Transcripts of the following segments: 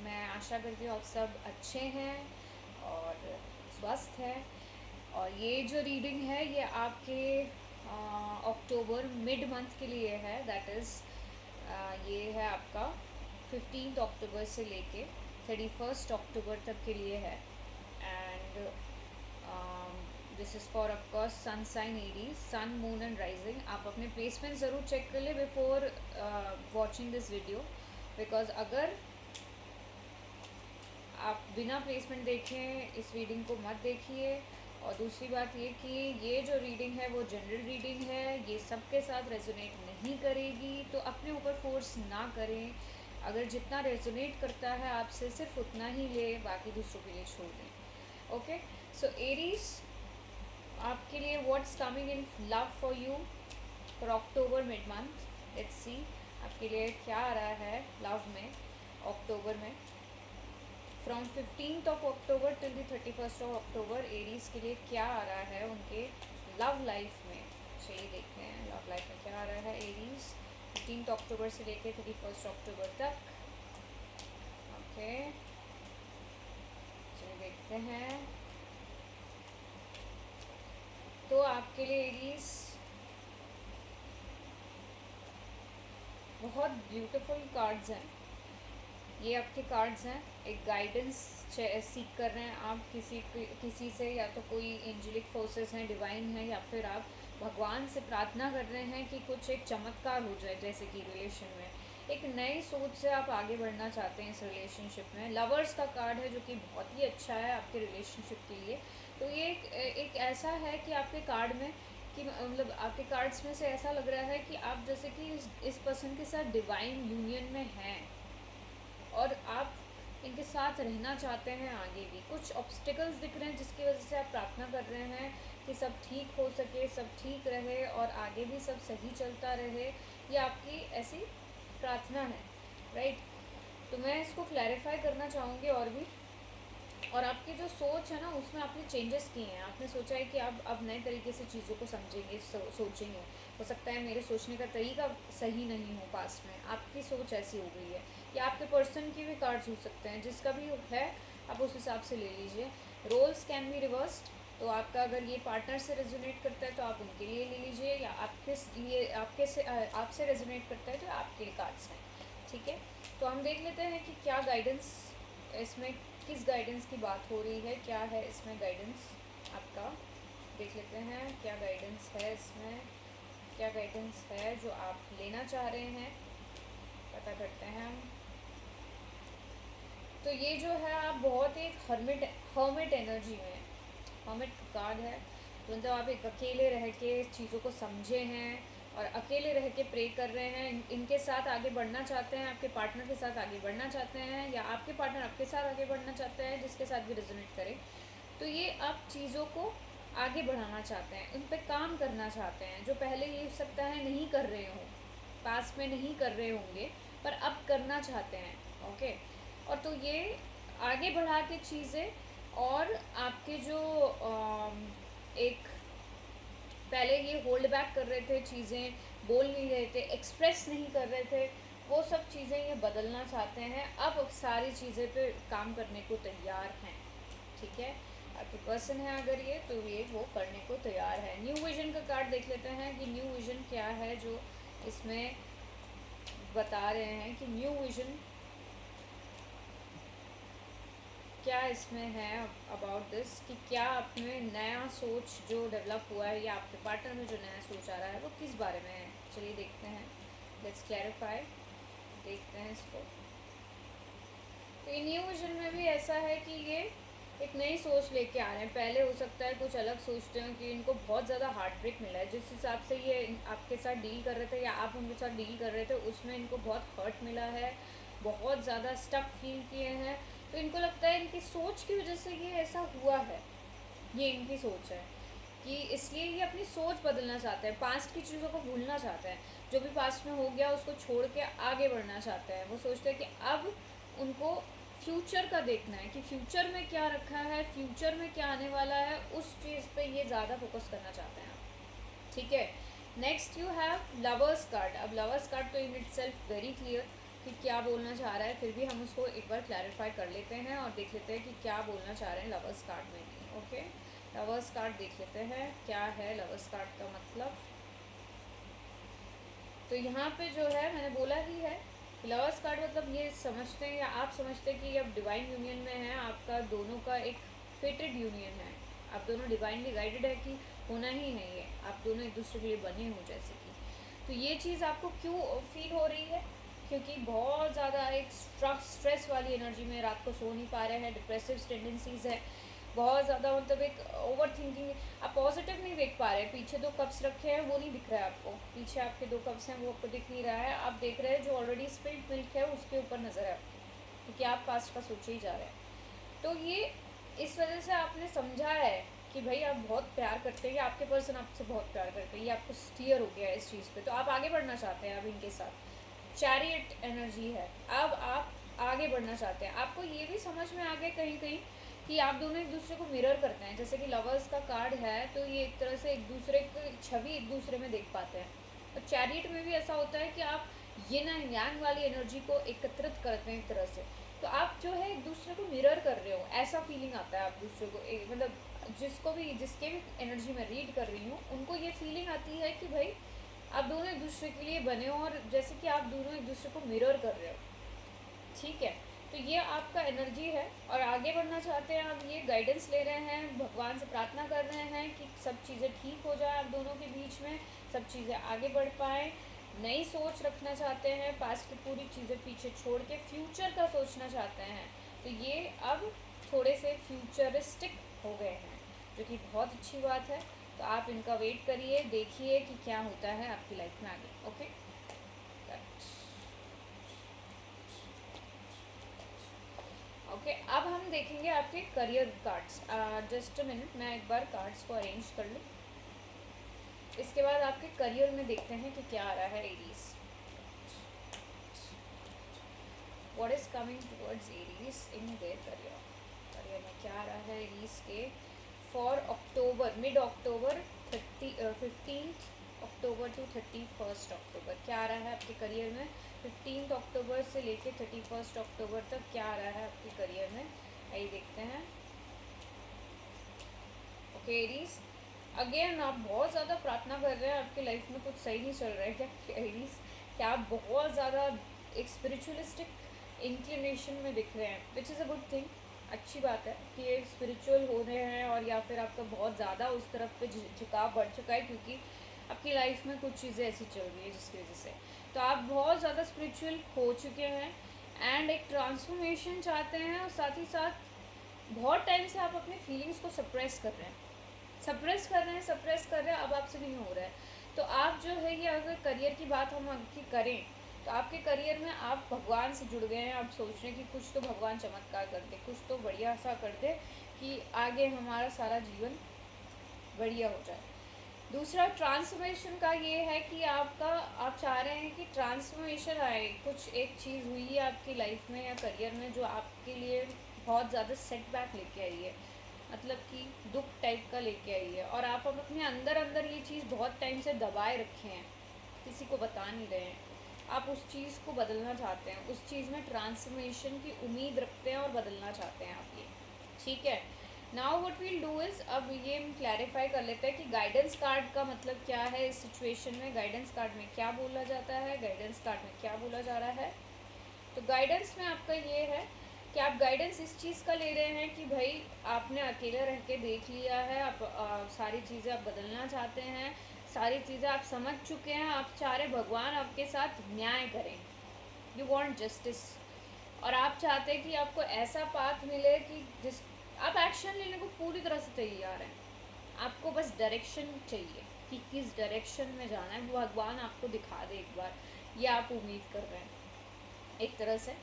मैं आशा करती हूँ आप सब अच्छे हैं और स्वस्थ हैं। और ये जो रीडिंग है ये आपके अक्टूबर मिड मंथ के लिए है। दैट इज़ ये है आपका 15 अक्टूबर से लेके 31 अक्टूबर तक के लिए है। And this is for of course sun sign Aries, sun moon and rising. आप अपने प्लेसमेंट ज़रूर चेक कर ले before watching this video, because अगर आप बिना प्लेसमेंट देखें इस रीडिंग को मत देखिए। और दूसरी बात ये कि ये जो रीडिंग है वो जनरल रीडिंग है, ये सबके साथ रेजोनेट नहीं करेगी, तो अपने ऊपर फोर्स ना करें। अगर जितना रेजोनेट करता है आपसे सिर्फ उतना ही ले, बाकी दूसरों के लिए छोड़ दें। ओके, सो एरीज, आपके लिए what's coming in love for you for October mid month. Let's see आपके लिए क्या आ रहा है लव में अक्टूबर में। From 15 October till the 31 October Aries के लिए क्या आ रहा है उनके लव लाइफ में। चलिए देखते हैं लव लाइफ में क्या आ रहा है एरीज 15 अक्टूबर से लेके 31 अक्टूबर तक। ओके, चलिए देखते हैं। तो आपके लिए एरीज बहुत ब्यूटीफुल कार्ड्स हैं। ये आपके कार्ड्स हैं, एक गाइडेंस सीख कर रहे हैं आप किसी से, या तो कोई एंजेलिक फोर्सेस हैं, डिवाइन है, या फिर आप भगवान से प्रार्थना कर रहे हैं कि कुछ एक चमत्कार हो जाए। जैसे कि रिलेशन में एक नई सोच से आप आगे बढ़ना चाहते हैं इस रिलेशनशिप में। लवर्स का कार्ड है जो कि बहुत ही अच्छा है आपके रिलेशनशिप के लिए। तो ये एक ऐसा है कि आपके कार्ड में कि मतलब आपके कार्ड्स में से ऐसा लग रहा है कि आप जैसे कि इस पर्सन के साथ डिवाइन यूनियन में हैं और आप इनके साथ रहना चाहते हैं। आगे भी कुछ ऑब्स्टिकल्स दिख रहे हैं जिसकी वजह से आप प्रार्थना कर रहे हैं कि सब ठीक हो सके, सब ठीक रहे और आगे भी सब सही चलता रहे। ये आपकी ऐसी प्रार्थना है, राइट। तो मैं इसको क्लैरिफाई करना चाहूँगी और भी। और आपकी जो सोच है ना उसमें आपने चेंजेस किए हैं। आपने सोचा है कि आप अब नए तरीके से चीज़ों को समझेंगे, सोचेंगे। हो सकता है मेरे सोचने का तरीका सही नहीं हो पास्ट में, आपकी सोच ऐसी हो गई है। या आपके पर्सन की भी कार्ड्स हो सकते हैं, जिसका भी है आप उस हिसाब से ले लीजिए। Roles can be reversed. तो आपका अगर ये पार्टनर से रेजोनेट करता है तो आप उनके लिए ले लीजिए, या आपके लिए आपसे रेजोनेट करता है तो आपके लिए कार्ड्स हैं। ठीक है, तो हम देख लेते हैं कि क्या गाइडेंस इसमें, किस गाइडेंस की बात हो रही है, क्या है इसमें गाइडेंस आपका। देख लेते हैं क्या गाइडेंस है इसमें, क्या गाइडेंस है जो आप लेना चाह रहे हैं, पता करते हैं हम। तो ये जो है आप बहुत एक हर्मिट एनर्जी में, हर्मिट कार्ड है। तो मतलब आप एक अकेले रह के चीज़ों को समझे हैं और अकेले रह के प्रे कर रहे हैं। इनके साथ आगे बढ़ना चाहते हैं, आपके पार्टनर के साथ आगे बढ़ना चाहते हैं, या आपके पार्टनर आपके साथ आगे बढ़ना चाहते हैं, जिसके साथ भी रेजोनेट करे। तो ये आप चीज़ों को आगे बढ़ाना चाहते हैं, उन पर काम करना चाहते हैं, जो पहले ये सकता है नहीं कर रहे हों, पास में नहीं कर रहे होंगे, पर अब करना चाहते हैं। ओके, और तो ये आगे बढ़ा के चीज़ें, और आपके जो एक पहले ये होल्ड बैक कर रहे थे, चीज़ें बोल नहीं रहे थे, एक्सप्रेस नहीं कर रहे थे, वो सब चीज़ें ये बदलना चाहते हैं। अब सारी चीज़ें पे काम करने को तैयार हैं। ठीक है, आपके पर्सन है अगर ये, तो ये वो करने को तैयार है। न्यू विजन का कार्ड देख लेते हैं कि न्यू विजन क्या है जो इसमें बता रहे हैं कि न्यू विजन क्या इसमें है अबाउट दिस, कि क्या आप में नया सोच जो डेवलप हुआ है, या आपके पार्टनर में जो नया सोच आ रहा है वो किस बारे में है। चलिए देखते हैं, लेट्स क्लैरिफाई, देखते हैं इसको। तो ये न्यू विजन में भी ऐसा है कि ये एक नई सोच लेके आ रहे हैं। पहले हो सकता है कुछ अलग सोचते हो कि इनको बहुत ज़्यादा हार्ट ब्रेक मिला है, जिस हिसाब से ये आपके साथ डील कर रहे थे या आप उनके साथ डील कर रहे थे, उसमें इनको बहुत हर्ट मिला है, बहुत ज़्यादा स्टक फील किए हैं। तो इनको लगता है इनकी सोच की वजह से ये ऐसा हुआ है, ये इनकी सोच है कि इसलिए ये अपनी सोच बदलना चाहते हैं, पास्ट की चीज़ों को भूलना चाहते हैं, जो भी पास्ट में हो गया उसको छोड़ के आगे बढ़ना चाहते हैं। वो सोचते हैं कि अब उनको फ्यूचर का देखना है कि फ्यूचर में क्या रखा है, फ्यूचर में क्या आने वाला है, उस चीज़ पे ये ज़्यादा फोकस करना चाहते हैं। ठीक है, next you have lovers card. अब लवर्स कार्ड तो in it self very clear, कि क्या बोलना चाह रहा है, फिर भी हम उसको एक बार क्लैरिफाई कर लेते हैं और देख लेते हैं कि क्या बोलना चाह रहे हैं लवर्स कार्ड में भी। ओके, लवर्स कार्ड देख लेते हैं क्या है लवर्स कार्ड का मतलब। तो यहाँ पे जो है मैंने बोला ही है, लवर्स कार्ड मतलब ये समझते हैं या आप समझते हैं कि अब डिवाइन यूनियन में है, आपका दोनों का एक फेटेड यूनियन है, आप दोनों डिवाइनली गाइडेड है कि होना ही है ये, आप दोनों एक दूसरे के लिए बने हो जैसे कि। तो ये चीज़ आपको क्यों फील हो रही है, क्योंकि बहुत ज़्यादा एक स्ट्रेस वाली एनर्जी में, रात को सो नहीं पा रहे हैं, डिप्रेसिव टेंडेंसीज है बहुत ज़्यादा, मतलब एक ओवर थिंकिंग, आप पॉजिटिव नहीं देख पा रहे। पीछे 2 कप्स रखे हैं वो नहीं दिख रहा है आपको, पीछे आपके 2 कप्स हैं वो आपको दिख नहीं रहा है, आप देख रहे हैं जो ऑलरेडी स्पिल्ड मिल्क है उसके ऊपर नज़र है आपको, क्योंकि आप पास्ट का सोचे ही जा रहे हैं। तो ये इस वजह से आपने समझा है कि भाई आप बहुत प्यार करते हैं, आपके पर्सन आपसे बहुत प्यार करते हैं, ये आपको क्लियर हो गया है इस चीज़ पे, तो आप आगे बढ़ना चाहते हैं अब इनके साथ। चैरियट एनर्जी है, अब आप आगे बढ़ना चाहते हैं। आपको ये भी समझ में आ गया कहीं कहीं कि आप दोनों एक दूसरे को मिरर करते हैं, जैसे कि लवर्स का कार्ड है तो ये एक तरह से एक दूसरे की छवि एक दूसरे में देख पाते हैं। और चैरियट में भी ऐसा होता है कि आप ये ना यांग वाली एनर्जी को एकत्रित करते हैं एक तरह से, तो आप जो है एक दूसरे को मिरर कर रहे हो, ऐसा फीलिंग आता है आप दूसरे को मतलब जिसको भी जिसके भी एनर्जी में रीड कर रही हूँ उनको ये फीलिंग आती है कि भाई आप दोनों एक दूसरे के लिए बने हो, और जैसे कि आप दोनों एक दूसरे को मिरर कर रहे हो। ठीक है, तो ये आपका एनर्जी है और आगे बढ़ना चाहते हैं आप, ये गाइडेंस ले रहे हैं, भगवान से प्रार्थना कर रहे हैं कि सब चीज़ें ठीक हो जाए आप दोनों के बीच में, सब चीज़ें आगे बढ़ पाएँ, नई सोच रखना चाहते हैं, पास्ट की पूरी चीज़ें पीछे छोड़ के फ्यूचर का सोचना चाहते हैं। तो ये अब थोड़े से फ्यूचरिस्टिक हो गए हैं, जो कि बहुत अच्छी बात है। तो आप इनका वेट करिए, देखिए कि क्या होता है आपकी लाइफ में आगे। ओके, ओके, अब हम देखेंगे आपके career cards. Just a minute, मैं एक बार कार्ड्स को अरेंज कर लूँ, इसके बाद आपके करियर में देखते हैं कि क्या आ रहा है Aries. What is coming towards Aries in their career, career में क्या आ रहा है एरीज के for October, mid October 15 October to 31 October, क्या आ रहा है आपके करियर में 15 अक्टूबर से लेके 31 अक्टूबर तक, क्या आ रहा है आपके करियर में, आइए देखते हैं। ओके एरीज, अगेन आप बहुत ज़्यादा प्रार्थना कर रहे हैं, आपके लाइफ में कुछ सही नहीं चल रहा है क्या एरीज, क्या आप बहुत ज़्यादा एक स्पिरिचुअलिस्टिक इंक्लिनेशन में दिख रहे हैं, which is a good thing, अच्छी बात है कि ये स्पिरिचुअल हो रहे हैं, और या फिर आपका बहुत ज़्यादा उस तरफ पे झुकाव बढ़ चुका है, क्योंकि आपकी लाइफ में कुछ चीज़ें ऐसी चल रही है जिसकी वजह से तो आप बहुत ज़्यादा स्पिरिचुअल हो चुके हैं, एंड एक ट्रांसफॉर्मेशन चाहते हैं, और साथ ही साथ बहुत टाइम से आप अपनी फीलिंग्स को सप्रेस कर रहे हैं, सप्रेस कर रहे हैं, अब आपसे नहीं हो रहा है। तो आप जो है ये, अगर करियर की बात हम आपकी करें तो आपके करियर में आप भगवान से जुड़ गए हैं, आप सोच रहे हैं कि कुछ तो भगवान चमत्कार कर दे, कुछ तो बढ़िया सा कर दे कि आगे हमारा सारा जीवन बढ़िया हो जाए। दूसरा ट्रांसफॉर्मेशन का ये है कि आपका, आप चाह रहे हैं कि ट्रांसफॉर्मेशन आए, कुछ एक चीज़ हुई है आपकी लाइफ में या करियर में जो आपके लिए बहुत ज़्यादा सेटबैक लेके आई है, मतलब कि दुख टाइप का लेके आई है, और आप अब अपने अंदर अंदर ये चीज़ बहुत टाइम से दबाए रखे हैं, किसी को बता नहीं रहे हैं, आप उस चीज़ को बदलना चाहते हैं, उस चीज़ में ट्रांसफॉर्मेशन की उम्मीद रखते हैं और बदलना चाहते हैं आप ये। ठीक है, now what will do is, अब ये हम क्लैरिफाई कर लेते हैं कि गाइडेंस कार्ड का मतलब क्या है इस सिचुएशन में, गाइडेंस कार्ड में क्या बोला जाता है, गाइडेंस कार्ड में क्या बोला जा रहा है। तो गाइडेंस में आपका ये है कि आप गाइडेंस इस चीज़ का ले रहे हैं कि भाई आपने अकेले रह के देख लिया है, आप सारी चीज़ें आप बदलना चाहते हैं, सारी चीज़ें आप समझ चुके हैं, आप चाह रहे भगवान आपके साथ न्याय करें, यू वांट जस्टिस, और आप चाहते हैं कि आपको ऐसा पाथ मिले कि जिस आप एक्शन लेने को पूरी तरह से तैयार हैं, आपको बस डायरेक्शन चाहिए कि किस डायरेक्शन में जाना है, वो भगवान आपको दिखा दे एक बार, ये आप उम्मीद कर रहे हैं। एक तरह से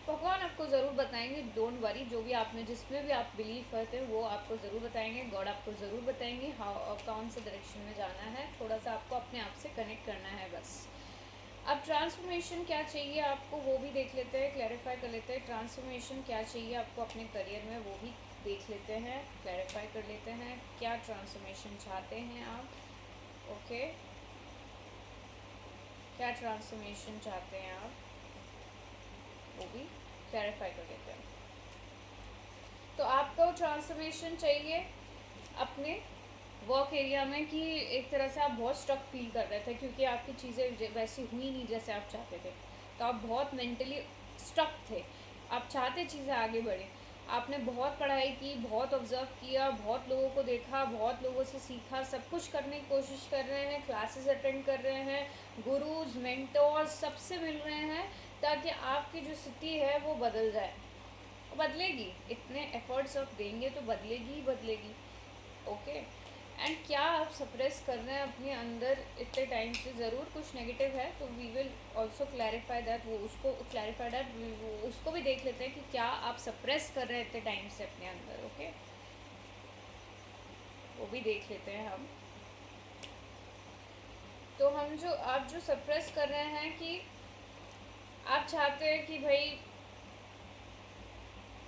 भगवान आपको ज़रूर बताएंगे, डोंट वरी, जो भी आपने जिसमें भी आप बिलीव करते हैं वो आपको ज़रूर बताएंगे, गॉड आपको ज़रूर बताएंगे हाउ कौन से डायरेक्शन में जाना है, थोड़ा सा आपको अपने आप से कनेक्ट करना है बस। अब ट्रांसफॉर्मेशन क्या चाहिए आपको वो भी देख लेते हैं, क्लैरिफाई कर लेते हैं, ट्रांसफॉर्मेशन क्या चाहिए आपको अपने करियर में वो भी देख लेते हैं, क्लैरिफाई कर लेते हैं, क्या ट्रांसफॉर्मेशन चाहते हैं आप। ओके, क्या ट्रांसफॉर्मेशन चाहते हैं आप। क्लैरिफाई कर देते हैं। तो आपको ट्रांसफॉर्मेशन चाहिए अपने वर्क एरिया में कि एक तरह से आप बहुत स्ट्रक फील कर रहे थे क्योंकि आपकी चीज़ें वैसी हुई नहीं जैसे आप चाहते थे, तो आप बहुत मेंटली स्ट्रक थे, आप चाहते चीज़ें आगे बढ़े। आपने बहुत पढ़ाई की, बहुत ऑब्जर्व किया, बहुत लोगों को देखा, बहुत लोगों से सीखा, सब कुछ करने की कोशिश कर रहे हैं, क्लासेस अटेंड कर रहे हैं, गुरुज मेंटोर्स सबसे मिल रहे हैं ताकि आपकी जो स्थिति है वो बदल जाए। बदलेगी, इतने एफर्ट्स आप देंगे तो बदलेगी ही बदलेगी। ओके, एंड क्या आप सप्रेस कर रहे हैं अपने अंदर इतने टाइम से, ज़रूर कुछ नेगेटिव है, तो we will also clarify that, वो उसको क्लैरिफाई दैट उसको भी देख लेते हैं कि क्या आप सप्रेस कर रहे हैं इतने टाइम से अपने अंदर। ओके, वो भी देख लेते हैं हम। तो हम जो आप जो सप्रेस कर रहे हैं कि आप चाहते हैं कि भाई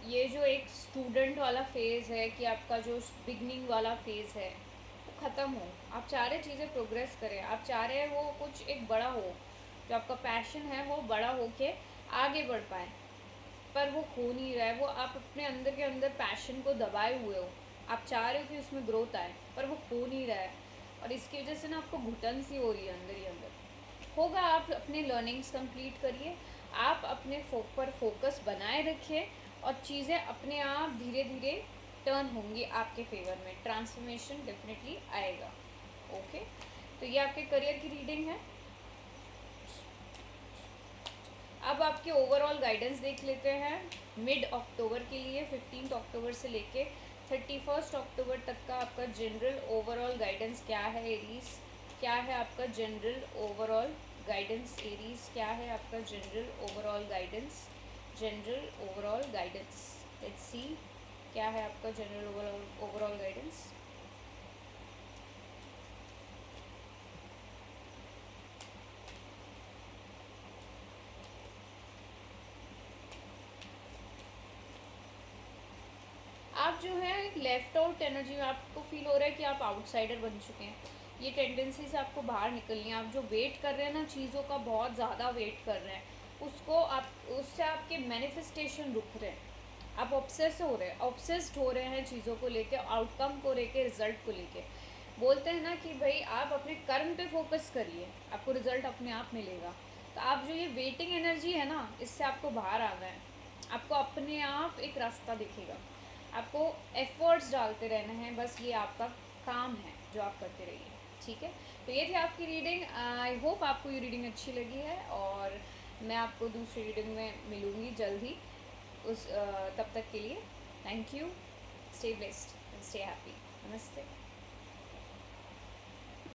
ये जो एक स्टूडेंट वाला फेज़ है, कि आपका जो बिगनिंग वाला फेज़ है वो ख़त्म हो, आप चाह रहे चीज़ें प्रोग्रेस करें, आप चाह रहे हैं वो कुछ एक बड़ा हो, जो आपका पैशन है वो बड़ा हो के आगे बढ़ पाए, पर वो हो नहीं रहा है। वो आप अपने अंदर के अंदर पैशन को दबाए हुए हो, आप चाह रहे हो कि उसमें ग्रोथ आए पर वो हो नहीं रहा है, और इसकी वजह से ना आपको घुटन सी हो रही है अंदर ही अंदर। होगा, आप अपने लर्निंग्स कंप्लीट करिए, आप अपने पर फोकस बनाए रखिए, और चीज़ें अपने आप धीरे धीरे टर्न होंगी आपके फेवर में, ट्रांसफॉर्मेशन डेफिनेटली आएगा। ओके, तो ये आपके करियर की रीडिंग है। अब आपके ओवरऑल गाइडेंस देख लेते हैं मिड अक्टूबर के लिए, 15 अक्टूबर से लेके 31 अक्टूबर तक का आपका जनरल ओवरऑल गाइडेंस क्या है एरीज, क्या है आपका जनरल ओवरऑल गाइडेंस एरीज, क्या है आपका general overall guidance, general overall guidance, let's see क्या है आपका जनरल ओवरऑल गाइडेंस। आप जो है लेफ्ट आउट एनर्जी में आपको फील हो रहा है कि आप आउटसाइडर बन चुके हैं, ये टेंडेंसी से आपको बाहर निकलनी है। आप जो वेट कर रहे हैं ना चीज़ों का, बहुत ज़्यादा वेट कर रहे हैं, उसको आप उससे आपके मैनिफेस्टेशन रुक रहे हैं, आप ऑब्सेस्ड हो रहे हैं चीज़ों को लेके, आउटकम को लेके, रिजल्ट को लेके। बोलते हैं ना कि भाई आप अपने कर्म पे फोकस करिए, आपको रिजल्ट अपने आप मिलेगा। तो आप जो ये वेटिंग एनर्जी है ना, इससे आपको बाहर आना है, आपको अपने आप एक रास्ता दिखेगा, आपको एफर्ट्स डालते रहना है, बस ये आपका काम है जो आप करते रहिए। ठीक है, तो ये थी आपकी रीडिंग। आई होप आपको ये रीडिंग अच्छी लगी है, और मैं आपको दूसरी रीडिंग में मिलूँगी जल्द ही। तब तक के लिए thank you, stay blessed and stay happy. नमस्ते।